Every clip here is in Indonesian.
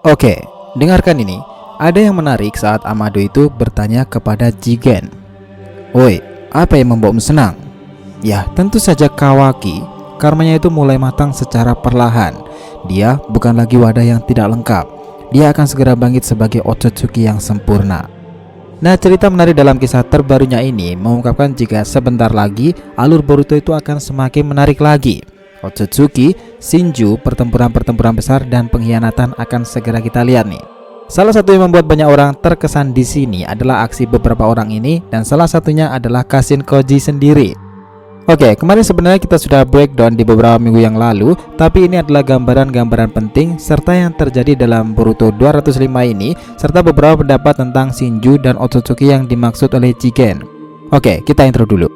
Oke, dengarkan ini. Ada yang menarik saat Amado itu bertanya kepada Jigen. "Woi, apa yang membuatmu senang?" Ya, tentu saja Kawaki. Karmanya itu mulai matang secara perlahan. Dia bukan lagi wadah yang tidak lengkap. Dia akan segera bangkit sebagai Otsutsuki yang sempurna. Nah, cerita menarik dalam kisah terbarunya ini mengungkapkan jika sebentar lagi alur Boruto itu akan semakin menarik lagi. Otsutsuki, Shinju, pertempuran-pertempuran besar dan pengkhianatan akan segera kita lihat nih. Salah satu yang membuat banyak orang terkesan di sini adalah aksi beberapa orang ini, dan salah satunya adalah Kashin Koji sendiri. Oke, kemarin sebenarnya kita sudah breakdown di beberapa minggu yang lalu, tapi ini adalah gambaran-gambaran penting serta yang terjadi dalam Boruto 205 ini, serta beberapa pendapat tentang Shinju dan Otsutsuki yang dimaksud oleh Jigen. Oke, kita intro dulu.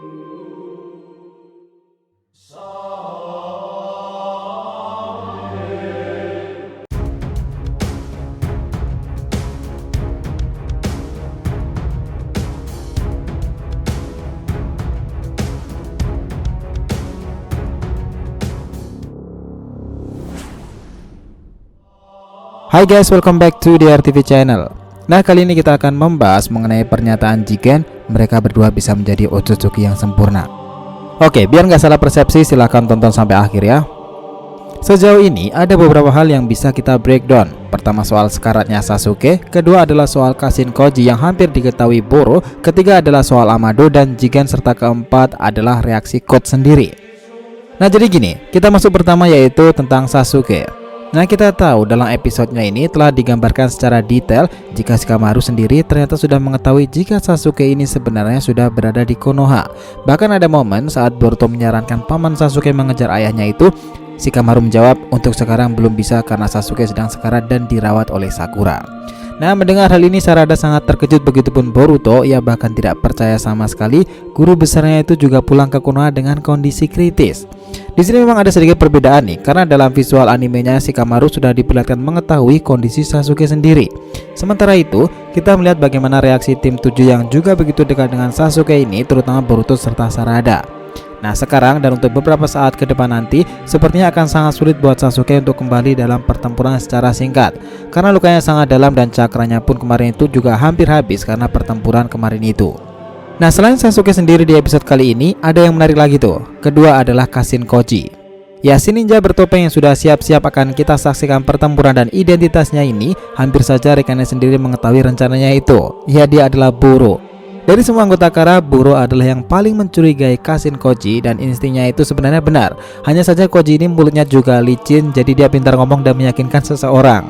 Hai guys, welcome back to the RTV channel. Nah, kali ini kita akan membahas mengenai pernyataan Jigen mereka berdua bisa menjadi Otsutsuki yang sempurna. Oke, biar nggak salah persepsi silahkan tonton sampai akhir ya. Sejauh ini ada beberapa hal yang bisa kita breakdown. Pertama soal sekaratnya Sasuke, kedua adalah soal Kashin Koji yang hampir diketahui Boro, ketiga adalah soal Amado dan Jigen, serta keempat adalah reaksi Code sendiri. Nah, jadi gini, kita masuk pertama yaitu tentang Sasuke. Nah, kita tahu dalam episodenya ini telah digambarkan secara detail jika Shikamaru sendiri ternyata sudah mengetahui jika Sasuke ini sebenarnya sudah berada di Konoha. Bahkan ada momen saat Boruto menyarankan paman Sasuke mengejar ayahnya itu, Shikamaru menjawab untuk sekarang belum bisa karena Sasuke sedang sekarat dan dirawat oleh Sakura. Nah, mendengar hal ini Sarada sangat terkejut, begitupun Boruto, ia bahkan tidak percaya sama sekali guru besarnya itu juga pulang ke Konoha dengan kondisi kritis. Di sini memang ada sedikit perbedaan nih, karena dalam visual animenya Shikamaru sudah diperlihatkan mengetahui kondisi Sasuke sendiri. Sementara itu, kita melihat bagaimana reaksi tim 7 yang juga begitu dekat dengan Sasuke ini, terutama Boruto serta Sarada. Nah, sekarang dan untuk beberapa saat ke depan nanti sepertinya akan sangat sulit buat Sasuke untuk kembali dalam pertempuran secara singkat, karena lukanya sangat dalam dan cakranya pun kemarin itu juga hampir habis karena pertempuran kemarin itu. Nah, selain Sasuke sendiri di episode kali ini, ada yang menarik lagi tuh. Kedua adalah Kashin Koji. Ya, si ninja bertopeng yang sudah siap-siap akan kita saksikan pertempuran dan identitasnya ini, hampir saja rekannya sendiri mengetahui rencananya itu. Ya, dia adalah Boro. Dari semua anggota Kara, Boro adalah yang paling mencurigai Kashin Koji dan instingnya itu sebenarnya benar. Hanya saja Koji ini mulutnya juga licin, jadi dia pintar ngomong dan meyakinkan seseorang.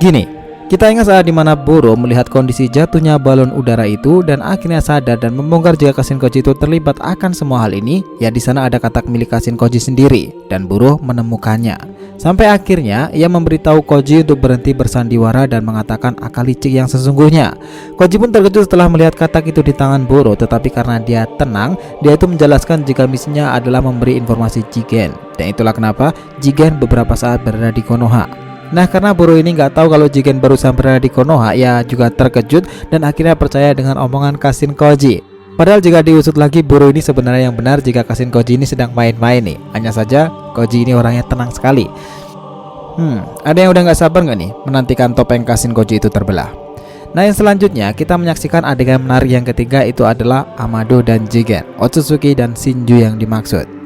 Gini, kita ingat saat dimana Boro melihat kondisi jatuhnya balon udara itu dan akhirnya sadar dan membongkar jika Kashin Koji itu terlibat akan semua hal ini. Ya, di sana ada katak milik Kashin Koji sendiri dan Boro menemukannya. Sampai akhirnya ia memberitahu Koji untuk berhenti bersandiwara dan mengatakan akal licik yang sesungguhnya. Koji pun terkejut setelah melihat katak itu di tangan Boro, tetapi karena dia tenang, dia itu menjelaskan jika misinya adalah memberi informasi Jigen. Dan itulah kenapa Jigen beberapa saat berada di Konoha. Nah, karena Boro ini nggak tahu kalau Jigen barusan berada di Konoha, ia juga terkejut dan akhirnya percaya dengan omongan Kashin Koji. Padahal jika diusut lagi, Boro ini sebenarnya yang benar jika Kashin Koji ini sedang main-main nih. Hanya saja Koji ini orangnya tenang sekali. Ada yang udah nggak sabar nggak nih menantikan topeng Kashin Koji itu terbelah? Nah, yang selanjutnya kita menyaksikan adegan menarik yang ketiga, itu adalah Amado dan Jigen, Otsutsuki dan Shinju yang dimaksud.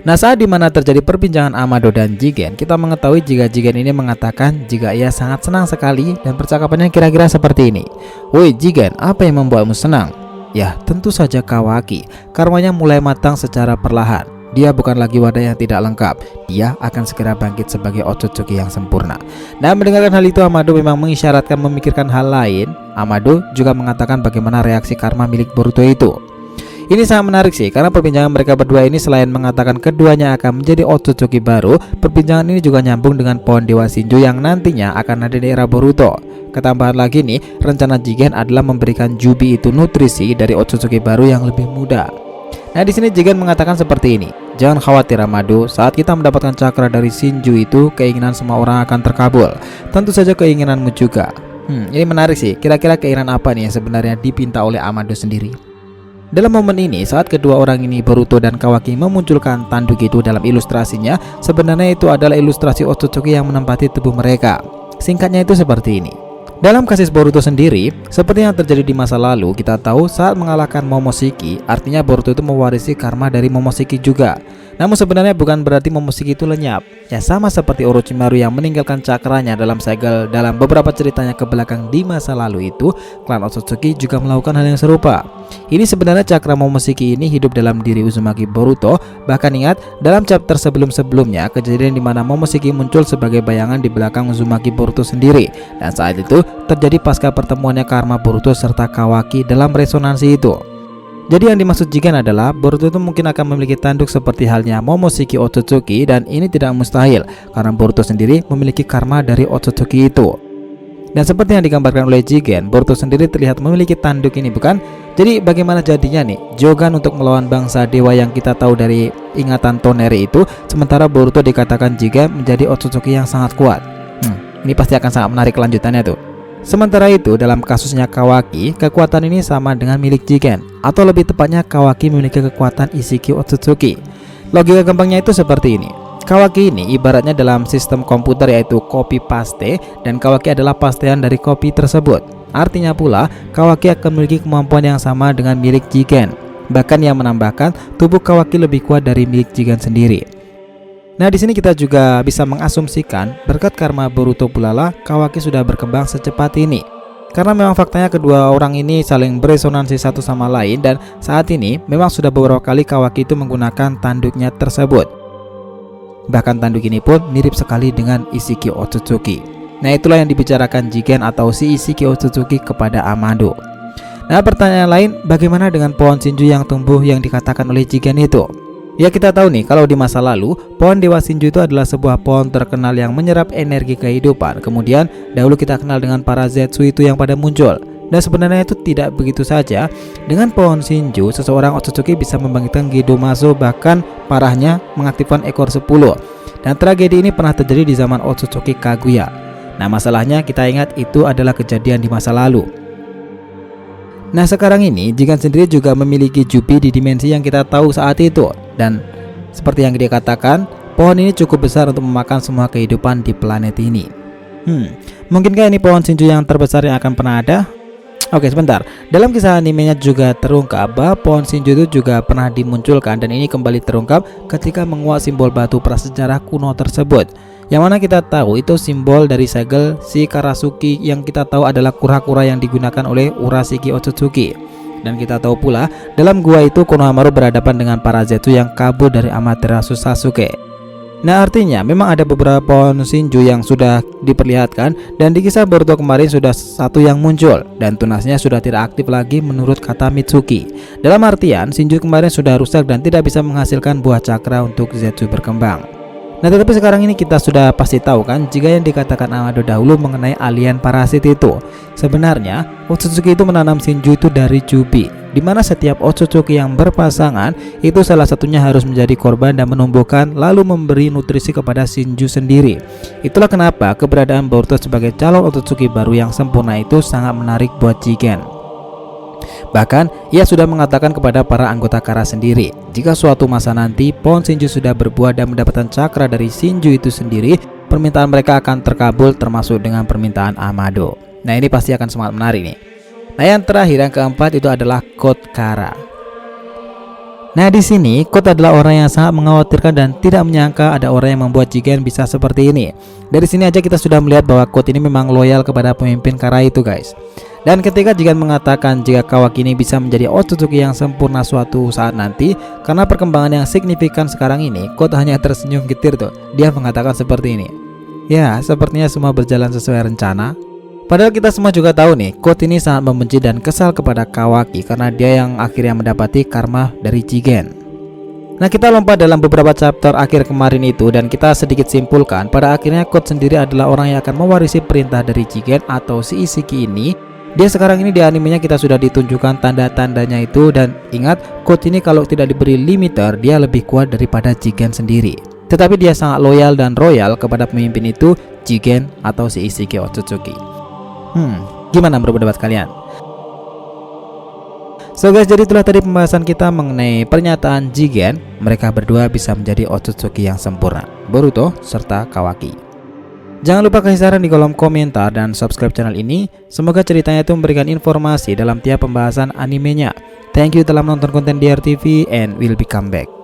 Nah, saat dimana terjadi perbincangan Amado dan Jigen, kita mengetahui jika Jigen ini mengatakan jika ia sangat senang sekali dan percakapannya kira-kira seperti ini. "Woi Jigen, apa yang membuatmu senang?" Ya, tentu saja Kawaki. Karmanya mulai matang secara perlahan. Dia bukan lagi wadah yang tidak lengkap. Dia akan segera bangkit sebagai Otsutsuki yang sempurna. Nah, mendengarkan hal itu, Amado memang mengisyaratkan memikirkan hal lain. Amado juga mengatakan bagaimana reaksi karma milik Boruto itu. Ini sangat menarik sih, karena perbincangan mereka berdua ini selain mengatakan keduanya akan menjadi Otsutsuki baru, perbincangan ini juga nyambung dengan pohon Dewa Shinju yang nantinya akan ada di era Boruto. Ketambahan lagi nih, rencana Jigen adalah memberikan Jubi itu nutrisi dari Otsutsuki baru yang lebih muda. Nah, di sini Jigen mengatakan seperti ini. "Jangan khawatir Amado, saat kita mendapatkan cakra dari Shinju itu, keinginan semua orang akan terkabul. Tentu saja keinginanmu juga." Ini menarik sih. Kira-kira keinginan apa nih yang sebenarnya dipinta oleh Amado sendiri? Dalam momen ini, saat kedua orang ini Boruto dan Kawaki memunculkan tanduk itu dalam ilustrasinya, sebenarnya itu adalah ilustrasi Otsutsuki yang menempati tubuh mereka. Singkatnya itu seperti ini. Dalam kasus Boruto sendiri, seperti yang terjadi di masa lalu, kita tahu saat mengalahkan Momoshiki, artinya Boruto itu mewarisi karma dari Momoshiki juga. Namun sebenarnya bukan berarti Momoshiki itu lenyap. Ya sama seperti Orochimaru yang meninggalkan cakranya dalam segel dalam beberapa ceritanya ke belakang di masa lalu itu, klan Otsutsuki juga melakukan hal yang serupa. Ini sebenarnya cakra Momoshiki ini hidup dalam diri Uzumaki Boruto. Bahkan ingat, dalam chapter sebelum-sebelumnya, kejadian di mana Momoshiki muncul sebagai bayangan di belakang Uzumaki Boruto sendiri. Dan saat itu terjadi pasca pertemuannya karma Boruto serta Kawaki dalam resonansi itu. Jadi yang dimaksud Jigen adalah Boruto itu mungkin akan memiliki tanduk seperti halnya Momoshiki Otsutsuki, dan ini tidak mustahil karena Boruto sendiri memiliki karma dari Otsutsuki itu. Dan seperti yang digambarkan oleh Jigen, Boruto sendiri terlihat memiliki tanduk ini, bukan? Jadi bagaimana jadinya nih Jogan untuk melawan bangsa dewa yang kita tahu dari ingatan Toneri itu, sementara Boruto dikatakan Jigen menjadi Otsutsuki yang sangat kuat. Ini pasti akan sangat menarik kelanjutannya tuh. Sementara itu dalam kasusnya Kawaki, kekuatan ini sama dengan milik Jigen, atau lebih tepatnya Kawaki memiliki kekuatan Isshiki Otsutsuki. Logika gampangnya itu seperti ini. Kawaki ini ibaratnya dalam sistem komputer yaitu copy paste, dan Kawaki adalah pastean dari copy tersebut. Artinya pula Kawaki akan memiliki kemampuan yang sama dengan milik Jigen. Bahkan yang menambahkan tubuh Kawaki lebih kuat dari milik Jigen sendiri. Nah, di sini kita juga bisa mengasumsikan berkat karma Boruto pula Kawaki sudah berkembang secepat ini. Karena memang faktanya kedua orang ini saling beresonansi satu sama lain, dan saat ini memang sudah beberapa kali Kawaki itu menggunakan tanduknya tersebut. Bahkan tanduk ini pun mirip sekali dengan Isshiki Otsutsuki. Nah, itulah yang dibicarakan Jigen atau si Isshiki Otsutsuki kepada Amado. Nah, pertanyaan lain, bagaimana dengan pohon Shinju yang tumbuh yang dikatakan oleh Jigen itu? Ya, kita tahu nih kalau di masa lalu pohon Dewa Shinju itu adalah sebuah pohon terkenal yang menyerap energi kehidupan. Kemudian dahulu kita kenal dengan para Zetsu itu yang pada muncul. Dan sebenarnya itu tidak begitu saja. Dengan pohon Shinju, seseorang Otsutsuki bisa membangkitkan Gedomazo, bahkan parahnya mengaktifkan ekor 10. Dan tragedi ini pernah terjadi di zaman Otsutsuki Kaguya. Nah, masalahnya kita ingat itu adalah kejadian di masa lalu. Nah, sekarang ini Jigen sendiri juga memiliki Jubi di dimensi yang kita tahu saat itu. Dan seperti yang dia katakan, pohon ini cukup besar untuk memakan semua kehidupan di planet ini. Mungkinkah ini pohon Shinju yang terbesar yang akan pernah ada? Oke, sebentar. Dalam kisah animenya juga terungkap bahwa pohon Shinju itu juga pernah dimunculkan, dan ini kembali terungkap ketika menguak simbol batu prasejarah kuno tersebut. Yang mana kita tahu itu simbol dari segel si Karasuki yang kita tahu adalah kura-kura yang digunakan oleh Urashiki Otsutsuki. Dan kita tahu pula dalam gua itu Konohamaru berhadapan dengan para Zetsu yang kabur dari Amaterasu Sasuke. Nah, artinya memang ada beberapa pohon Shinju yang sudah diperlihatkan, dan di kisah Boruto kemarin sudah satu yang muncul dan tunasnya sudah tidak aktif lagi menurut kata Mitsuki. Dalam artian Shinju kemarin sudah rusak dan tidak bisa menghasilkan buah cakra untuk Zetsu berkembang. Nah, tetapi sekarang ini kita sudah pasti tahu kan jika yang dikatakan Amado dahulu mengenai alien parasit itu. Sebenarnya Otsutsuki itu menanam Shinju itu dari Jubi, di mana setiap Otsutsuki yang berpasangan itu salah satunya harus menjadi korban dan menumbuhkan lalu memberi nutrisi kepada Shinju sendiri. Itulah kenapa keberadaan Boruto sebagai calon Otsutsuki baru yang sempurna itu sangat menarik buat Jigen. Bahkan ia sudah mengatakan kepada para anggota Kara sendiri, jika suatu masa nanti pohon Shinju sudah berbuah dan mendapatkan cakra dari Shinju itu sendiri, permintaan mereka akan terkabul termasuk dengan permintaan Amado. Nah, ini pasti akan sangat menarik nih. Nah, yang terakhir yang keempat itu adalah Code Kara. Nah, di sini Code adalah orang yang sangat mengkhawatirkan dan tidak menyangka ada orang yang membuat Jigen bisa seperti ini. Dari sini aja kita sudah melihat bahwa Code ini memang loyal kepada pemimpin Kara itu, guys. Dan ketika Jigen mengatakan jika Kawaki ini bisa menjadi Otsutsuki yang sempurna suatu saat nanti, karena perkembangan yang signifikan sekarang ini, Code hanya tersenyum getir tuh. Dia mengatakan seperti ini. Ya, sepertinya semua berjalan sesuai rencana. Padahal kita semua juga tahu nih, Code ini sangat membenci dan kesal kepada Kawaki karena dia yang akhirnya mendapati karma dari Jigen. Nah, kita lompat dalam beberapa chapter akhir kemarin itu dan kita sedikit simpulkan pada akhirnya Code sendiri adalah orang yang akan mewarisi perintah dari Jigen atau si Isshiki ini. Dia sekarang ini di animenya kita sudah ditunjukkan tanda-tandanya itu, dan ingat Code ini kalau tidak diberi limiter dia lebih kuat daripada Jigen sendiri. Tetapi dia sangat loyal dan royal kepada pemimpin itu, Jigen atau si Isshiki Otsutsuki. Gimana menurut pendapat kalian? So guys, jadi itulah tadi pembahasan kita mengenai pernyataan Jigen mereka berdua bisa menjadi Otsutsuki yang sempurna, Boruto serta Kawaki. Jangan lupa kasih saran di kolom komentar dan subscribe channel ini. Semoga ceritanya itu memberikan informasi dalam tiap pembahasan animenya. Thank you telah menonton konten DRTV and we'll be come back.